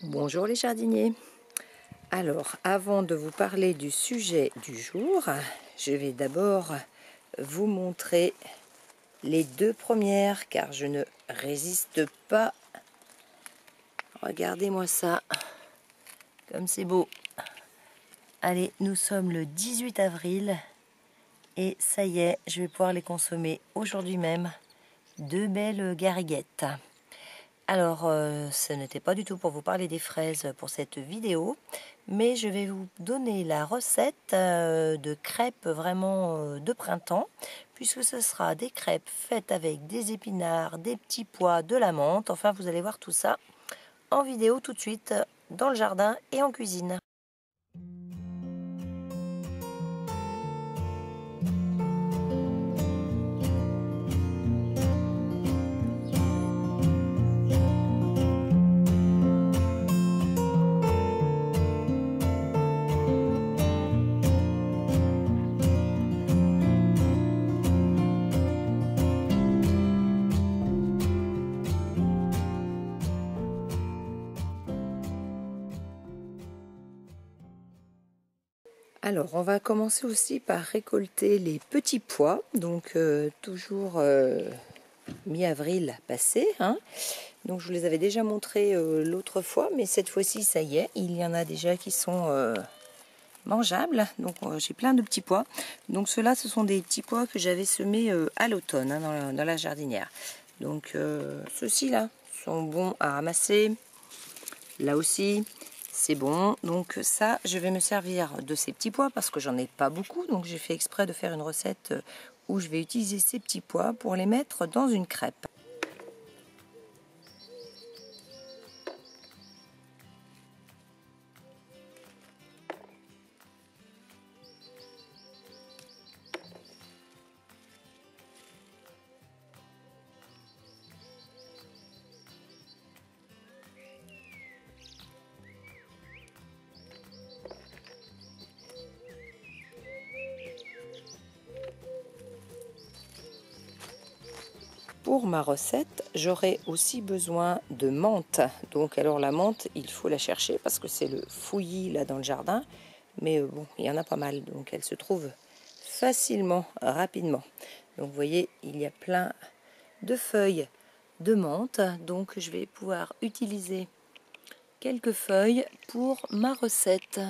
Bonjour les jardiniers. Alors, avant de vous parler du sujet du jour, je vais d'abord vous montrer les deux premières car je ne résiste pas. Regardez-moi ça, comme c'est beau. Allez, nous sommes le 18 avril et ça y est, je vais pouvoir les consommer aujourd'hui même. Deux belles gariguettes. Alors, ce n'était pas du tout pour vous parler des fraises pour cette vidéo, mais je vais vous donner la recette de crêpes vraiment de printemps, puisque ce sera des crêpes faites avec des épinards, des petits pois, de la menthe. Enfin, vous allez voir tout ça en vidéo tout de suite dans le jardin et en cuisine. Alors, on va commencer aussi par récolter les petits pois, donc toujours mi-avril passé. Donc, je vous les avais déjà montrés l'autre fois, mais cette fois-ci, ça y est, il y en a déjà qui sont mangeables. Donc, j'ai plein de petits pois. Donc, ceux-là, ce sont des petits pois que j'avais semés à l'automne dans la jardinière. Donc, ceux-ci-là sont bons à ramasser. Là aussi, c'est bon. Donc ça, je vais me servir de ces petits pois parce que j'en ai pas beaucoup. Donc j'ai fait exprès de faire une recette où je vais utiliser ces petits pois pour les mettre dans une crêpe. Pour ma recette, j'aurai aussi besoin de menthe. Donc alors la menthe, il faut la chercher parce que c'est le fouillis là dans le jardin. Mais bon, il y en a pas mal, donc elle se trouve facilement, rapidement. Donc vous voyez, il y a plein de feuilles de menthe. Donc je vais pouvoir utiliser quelques feuilles pour ma recette.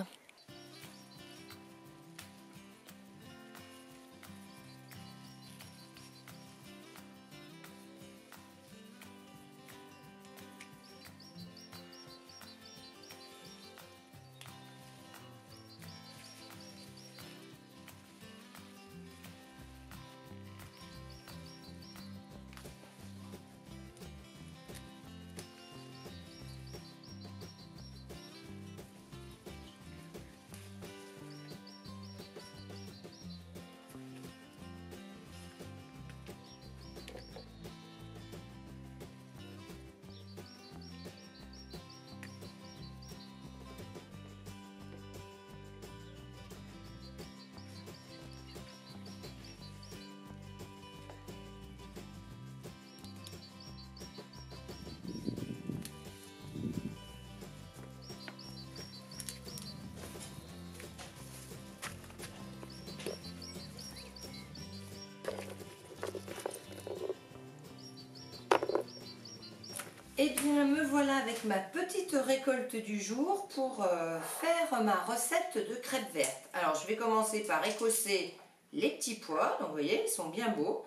Eh bien, me voilà avec ma petite récolte du jour pour faire ma recette de crêpes vertes. Alors, je vais commencer par écosser les petits pois. Donc, vous voyez, ils sont bien beaux.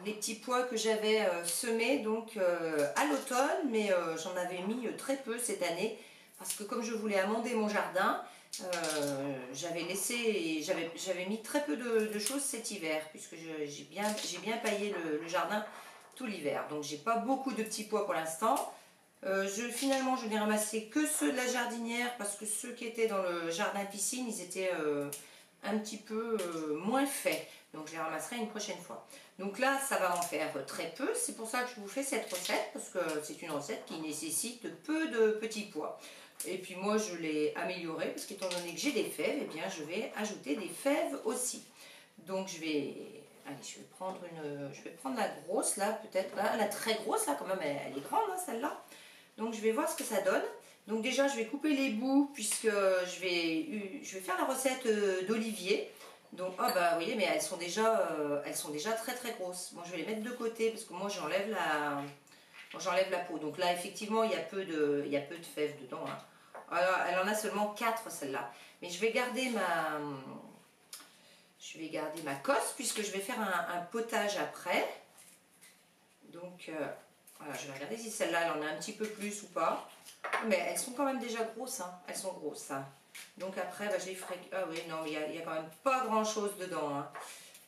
Les petits pois que j'avais semés donc à l'automne, mais j'en avais mis très peu cette année parce que comme je voulais amender mon jardin, j'avais mis très peu de choses cet hiver puisque j'ai bien paillé le jardin tout l'hiver. Donc j'ai pas beaucoup de petits pois pour l'instant. Finalement je n'ai ramassé que ceux de la jardinière parce que ceux qui étaient dans le jardin piscine, ils étaient un petit peu moins faits. Donc je les ramasserai une prochaine fois. Donc là ça va en faire très peu. C'est pour ça que je vous fais cette recette parce que c'est une recette qui nécessite peu de petits pois. Et puis moi je l'ai améliorée parce qu'étant donné que j'ai des fèves, eh bien je vais ajouter des fèves aussi. Donc je vais prendre la grosse là, peut-être la très grosse là quand même, elle est grande hein, celle-là. Donc je vais voir ce que ça donne. Donc déjà je vais couper les bouts puisque je vais faire la recette d'Olivier. Donc ah bah vous voyez, mais elles sont déjà très très grosses. Bon, je vais les mettre de côté parce que moi j'enlève la peau. Donc là effectivement il y a peu de fèves dedans, hein. Alors, elle en a seulement 4 celle-là. Mais je vais garder ma cosse puisque je vais faire un potage après. Donc voilà, je vais regarder si celle-là elle en a un petit peu plus ou pas. Mais elles sont quand même déjà grosses, hein. Elles sont grosses, hein. Donc après bah, je les ferai. Ah oui, non, mais il y a quand même pas grand chose dedans, hein.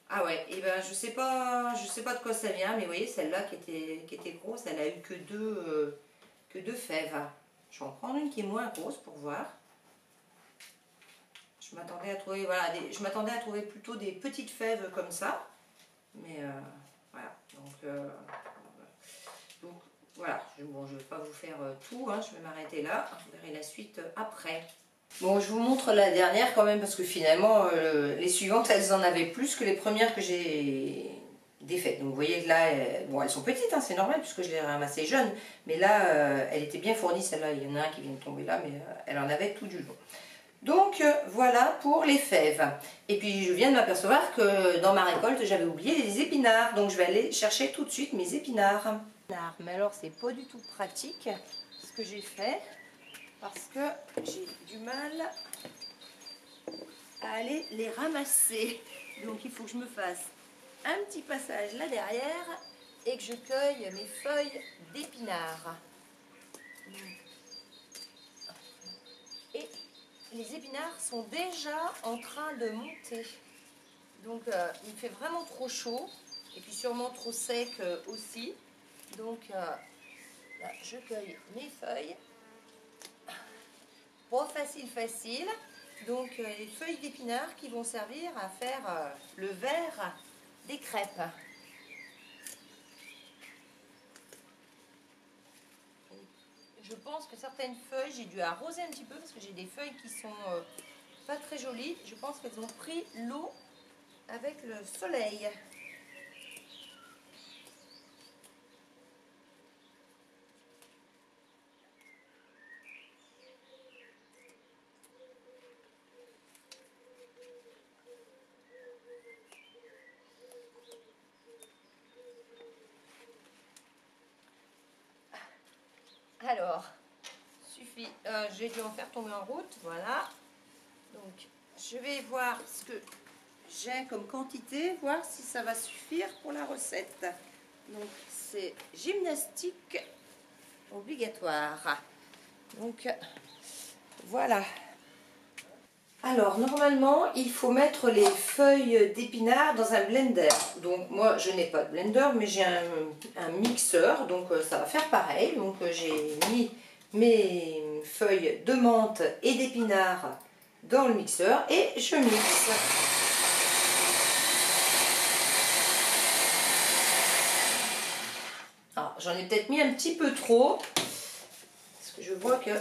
Ah ouais, et ben je sais pas de quoi ça vient, mais vous voyez celle-là qui était grosse, elle a eu que deux fèves. Je vais en prendre une qui est moins grosse pour voir. Je m'attendais à trouver, voilà, je m'attendais à trouver plutôt des petites fèves comme ça. Mais voilà, donc voilà, bon, je ne vais pas vous faire tout, hein, je vais m'arrêter là, vous verrez la suite après. Bon, je vous montre la dernière quand même, parce que finalement, les suivantes, elles en avaient plus que les premières que j'ai défaites. Donc vous voyez que là, bon, elles sont petites, hein, c'est normal, puisque je les ai ramassées jeunes. Mais là, elle était bien fournie, celle-là. Il y en a un qui vient de tomber là, mais elle en avait tout du long. Donc voilà pour les fèves. Et puis je viens de m'apercevoir que dans ma récolte, j'avais oublié les épinards. Donc je vais aller chercher tout de suite mes épinards. Mais alors, c'est pas du tout pratique ce que j'ai fait, parce que j'ai du mal à aller les ramasser. Donc il faut que je me fasse un petit passage là derrière et que je cueille mes feuilles d'épinards. Et les épinards sont déjà en train de monter. Donc il fait vraiment trop chaud et puis sûrement trop sec aussi. Donc là, je cueille mes feuilles. Pas facile. Donc les feuilles d'épinards qui vont servir à faire le verre des crêpes. Je pense que certaines feuilles, j'ai dû arroser un petit peu parce que j'ai des feuilles qui sont pas très jolies. Je pense qu'elles ont pris l'eau avec le soleil. Alors, suffit, j'ai dû en faire tomber en route, voilà. Donc, je vais voir ce que j'ai comme quantité, voir si ça va suffire pour la recette. Donc, c'est gymnastique obligatoire. Donc, voilà. Alors, normalement, il faut mettre les feuilles d'épinards dans un blender. Donc, moi, je n'ai pas de blender, mais j'ai un mixeur. Donc, ça va faire pareil. Donc, j'ai mis mes feuilles de menthe et d'épinards dans le mixeur et je mixe. Alors, j'en ai peut-être mis un petit peu trop. Parce que je vois que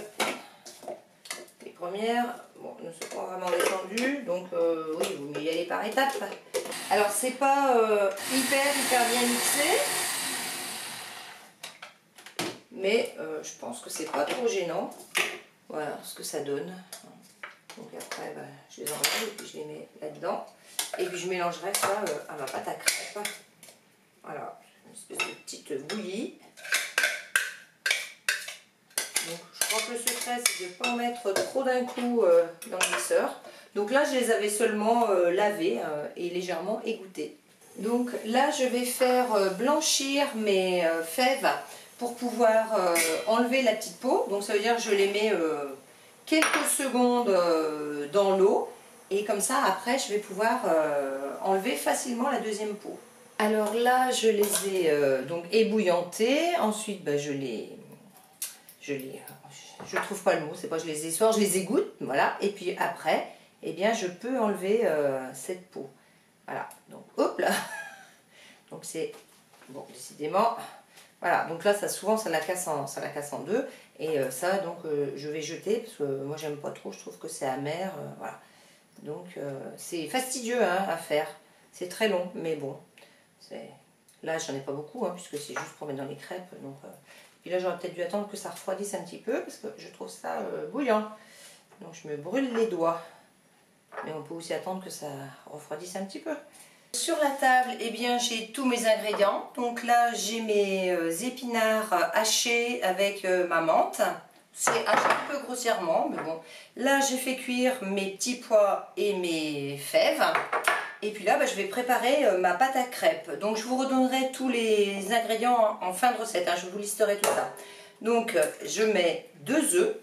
les premières ne sont pas vraiment descendues. Donc, oui, vous y allez par étapes. Alors, c'est pas hyper bien mixé. Mais je pense que c'est pas trop gênant. Voilà ce que ça donne. Donc après, bah, je les enlève et puis je les mets là-dedans. Et puis je mélangerai ça à ma pâte à crêpes. Voilà, une espèce de petite bouillie. Donc je crois que le secret, c'est de ne pas en mettre trop d'un coup dans le mixeur. Donc là, je les avais seulement lavés et légèrement égouttés. Donc là, je vais faire blanchir mes fèves pour pouvoir enlever la petite peau. Donc ça veut dire que je les mets quelques secondes dans l'eau et comme ça après je vais pouvoir enlever facilement la deuxième peau. Alors là je les ai donc ébouillantés, ensuite bah, je trouve pas le mot, c'est pas je les essore, je les égoutte, voilà, et puis après eh bien je peux enlever cette peau. Voilà, donc hop là. Donc c'est bon, décidément. Voilà, donc là, souvent, ça la casse en deux. Et ça, donc, je vais jeter, parce que moi, j'aime pas trop, je trouve que c'est amer. Voilà. Donc, c'est fastidieux hein, à faire. C'est très long, mais bon. Là, j'en ai pas beaucoup, hein, puisque c'est juste pour mettre dans les crêpes. Donc, Puis là, j'aurais peut-être dû attendre que ça refroidisse un petit peu parce que je trouve ça bouillant. Donc je me brûle les doigts. Mais on peut aussi attendre que ça refroidisse un petit peu. Sur la table, eh bien, j'ai tous mes ingrédients. Donc là, j'ai mes épinards hachés avec ma menthe. C'est haché un peu grossièrement, mais bon. Là, j'ai fait cuire mes petits pois et mes fèves. Et puis là, je vais préparer ma pâte à crêpes. Donc, je vous redonnerai tous les ingrédients en fin de recette. Je vous listerai tout ça. Donc, je mets 2 œufs.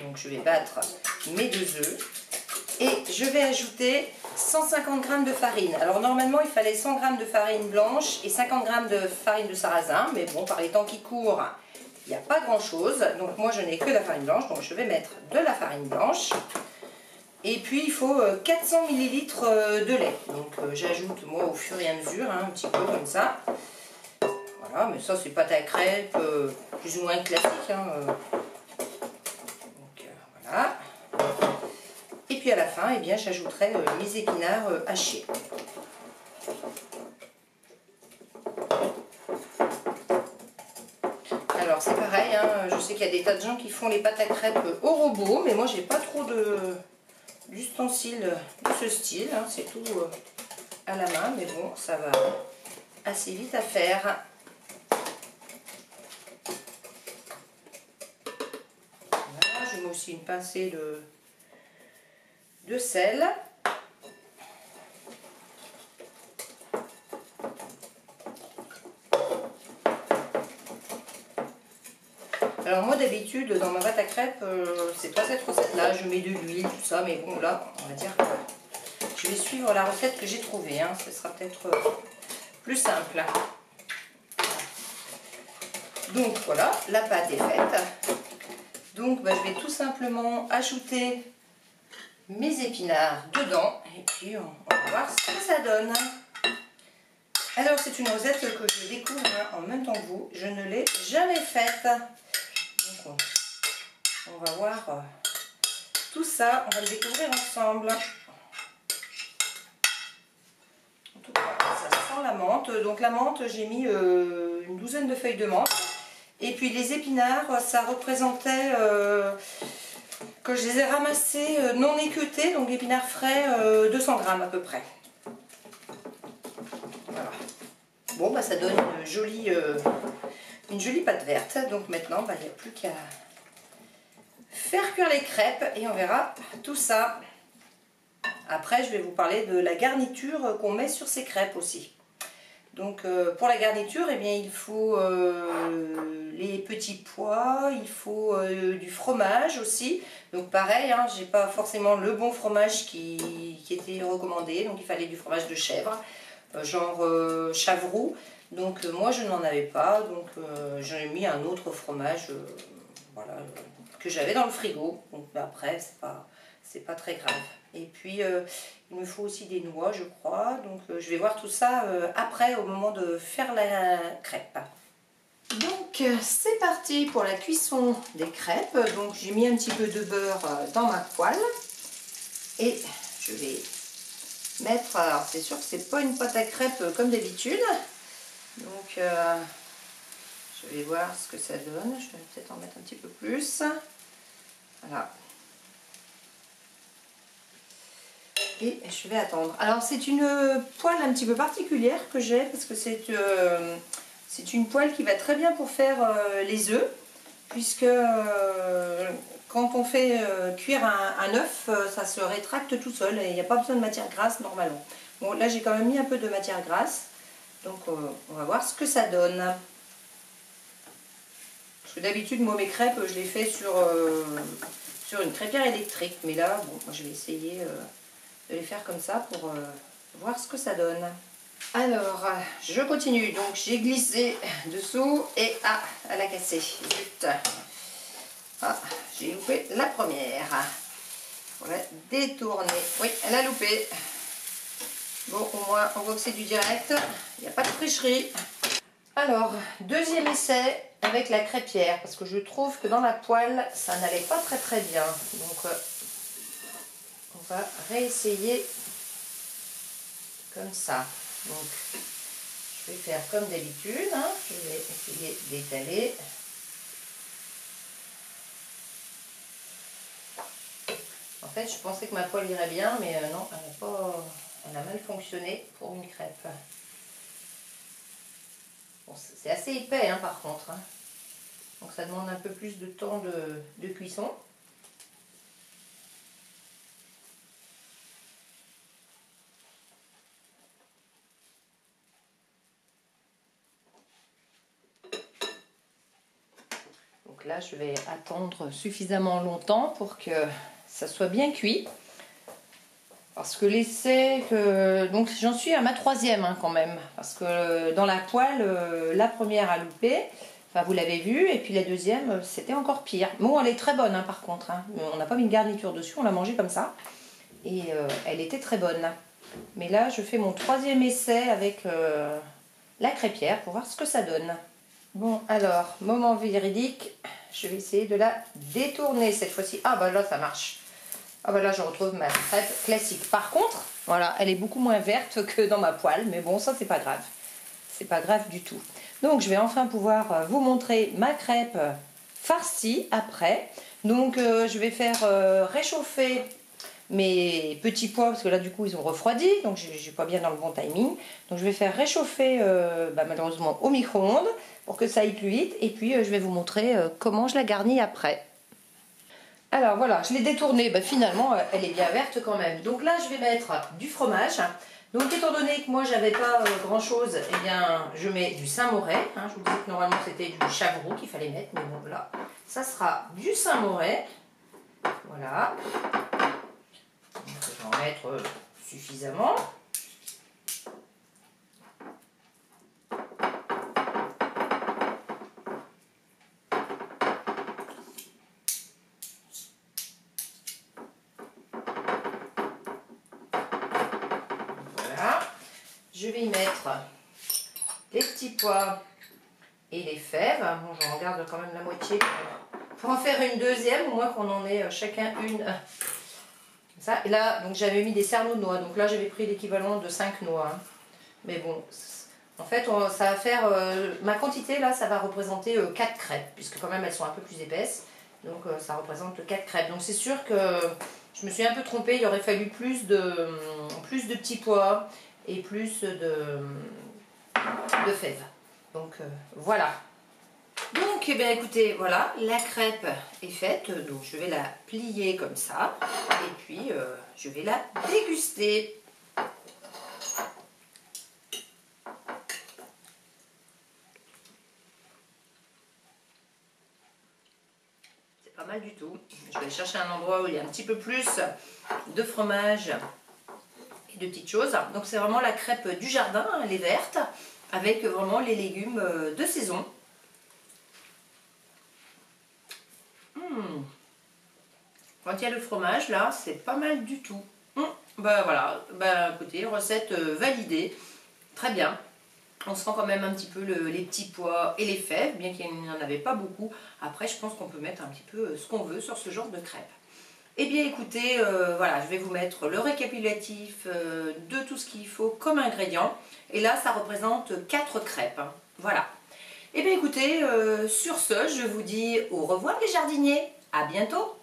Donc, je vais battre mes 2 œufs. Et je vais ajouter 150 g de farine. Alors normalement il fallait 100 g de farine blanche et 50 g de farine de sarrasin. Mais bon, par les temps qui courent, il n'y a pas grand chose. Donc moi je n'ai que la farine blanche. Donc je vais mettre de la farine blanche. Et puis il faut 400 ml de lait. Donc j'ajoute moi au fur et à mesure, un petit peu comme ça. Voilà, mais ça c'est pâte à crêpes, plus ou moins classique. Donc voilà. Et puis à la fin, eh bien, j'ajouterai les épinards hachés. Alors c'est pareil, je sais qu'il y a des tas de gens qui font les pâtes à crêpes au robot, mais moi j'ai pas trop d'ustensiles de ce style, c'est tout à la main, mais bon, ça va assez vite à faire. Voilà, je mets aussi une pincée de sel. Alors moi d'habitude dans ma pâte à crêpes, c'est pas cette recette là, je mets de l'huile, tout ça, mais bon là on va dire que je vais suivre la recette que j'ai trouvée, ce sera peut-être plus simple. Donc voilà, la pâte est faite. Donc je vais tout simplement ajouter mes épinards dedans et puis on va voir ce que ça donne. Alors c'est une recette que je découvre en même temps que vous, je ne l'ai jamais faite. Donc on va voir tout ça, on va le découvrir ensemble. En tout cas ça sent la menthe, donc la menthe j'ai mis une douzaine de feuilles de menthe. Et puis les épinards ça représentait que je les ai ramassés non équeutés, donc épinards frais 200 g à peu près. Voilà. Bon ça donne une jolie pâte verte. Donc maintenant il n'y a plus qu'à faire cuire les crêpes et on verra tout ça. Après je vais vous parler de la garniture qu'on met sur ces crêpes aussi. Donc pour la garniture, eh bien, il faut les petits pois, il faut du fromage aussi. Donc pareil, j'ai pas forcément le bon fromage qui était recommandé, donc il fallait du fromage de chèvre, genre Chavroux. Donc moi je n'en avais pas, donc j'ai mis un autre fromage voilà, que j'avais dans le frigo. Donc après c'est pas très grave. Et puis il me faut aussi des noix je crois, donc je vais voir tout ça après au moment de faire la crêpe. Donc c'est parti pour la cuisson des crêpes. Donc j'ai mis un petit peu de beurre dans ma poêle et je vais mettre, alors c'est sûr que c'est pas une pâte à crêpes comme d'habitude, donc je vais voir ce que ça donne. Je vais peut-être en mettre un petit peu plus. Voilà. Et je vais attendre. Alors c'est une poêle un petit peu particulière que j'ai parce que c'est une poêle qui va très bien pour faire les œufs, puisque quand on fait cuire un œuf, ça se rétracte tout seul et il n'y a pas besoin de matière grasse normalement. Bon là j'ai quand même mis un peu de matière grasse, donc on va voir ce que ça donne. Parce que d'habitude moi mes crêpes je les fais sur une crêpière électrique, mais là bon, moi je vais essayer de les faire comme ça pour voir ce que ça donne. Alors, je continue. Donc, j'ai glissé dessous et elle a cassé. Zut. Ah, j'ai loupé la première. On va détourner. Oui, elle a loupé. Bon, au moins, on voit que c'est du direct. Il n'y a pas de tricherie. Alors, deuxième essai avec la crêpière. Parce que je trouve que dans la poêle, ça n'allait pas très bien. Donc, on va réessayer comme ça. Donc, je vais faire comme d'habitude. Je vais essayer d'étaler. fait, je pensais que ma poêle irait bien, mais non, elle a mal fonctionné pour une crêpe. Bon, c'est assez épais, hein, par contre. Hein. Donc ça demande un peu plus de temps de cuisson. Donc là, je vais attendre suffisamment longtemps pour que ça soit bien cuit. Parce que l'essai, donc j'en suis à ma 3e hein, quand même. Parce que dans la poêle, la première a loupé. Enfin, vous l'avez vu. Et puis la deuxième, c'était encore pire. Bon, elle est très bonne hein, par contre. Hein. On n'a pas mis une garniture dessus, on l'a mangée comme ça. Et elle était très bonne. Mais là, je fais mon 3e essai avec la crêpière pour voir ce que ça donne. Bon, alors, moment véridique. Je vais essayer de la détourner cette fois-ci. Ah bah là, ça marche. Ah bah là, je retrouve ma crêpe classique. Par contre, voilà, elle est beaucoup moins verte que dans ma poêle. Mais bon, ça, c'est pas grave. C'est pas grave du tout. Donc, je vais enfin pouvoir vous montrer ma crêpe farcie après. Donc, je vais faire réchauffer mes petits pois, parce que là, du coup, ils ont refroidi. Donc, je ne suis pas bien dans le bon timing. Donc, je vais faire réchauffer, malheureusement, au micro-ondes pour que ça aille plus vite. Et puis, je vais vous montrer comment je la garnis après. Alors voilà, je l'ai détournée, finalement elle est bien verte quand même. Donc là je vais mettre du fromage. Donc étant donné que moi j'avais pas grand chose, eh bien je mets du Saint-Moret. Hein, je vous disais que normalement c'était du Chavroux qu'il fallait mettre, mais bon là, ça sera du Saint-Moret. Voilà. Donc, je vais en mettre suffisamment. Je vais y mettre les petits pois et les fèves. Bon, j'en garde quand même la moitié pour en faire une deuxième, au moins qu'on en ait chacun une. Ça. Et là, donc j'avais mis des cerneaux de noix. Donc là, j'avais pris l'équivalent de 5 noix. Hein. Mais bon, en fait, ça va faire... ma quantité, là, ça va représenter 4 crêpes, puisque quand même, elles sont un peu plus épaisses. Donc, ça représente 4 crêpes. Donc, c'est sûr que je me suis un peu trompée. Il aurait fallu plus de petits pois et plus de fèves. Donc voilà. Donc eh bien écoutez, voilà, la crêpe est faite. Donc je vais la plier comme ça. Et puis je vais la déguster. C'est pas mal du tout. Je vais chercher un endroit où il y a un petit peu plus de fromage de petites choses. Donc c'est vraiment la crêpe du jardin, elle est verte, avec vraiment les légumes de saison. Quand il y a le fromage là, c'est pas mal du tout. Voilà, écoutez, recette validée, très bien. On sent quand même un petit peu les petits pois et les fèves, bien qu'il n'y en avait pas beaucoup. Après, je pense qu'on peut mettre un petit peu ce qu'on veut sur ce genre de crêpes. Eh bien écoutez, voilà, je vais vous mettre le récapitulatif de tout ce qu'il faut comme ingrédient. Et là, ça représente 4 crêpes. Hein. Voilà. Eh bien écoutez, sur ce, je vous dis au revoir les jardiniers. À bientôt.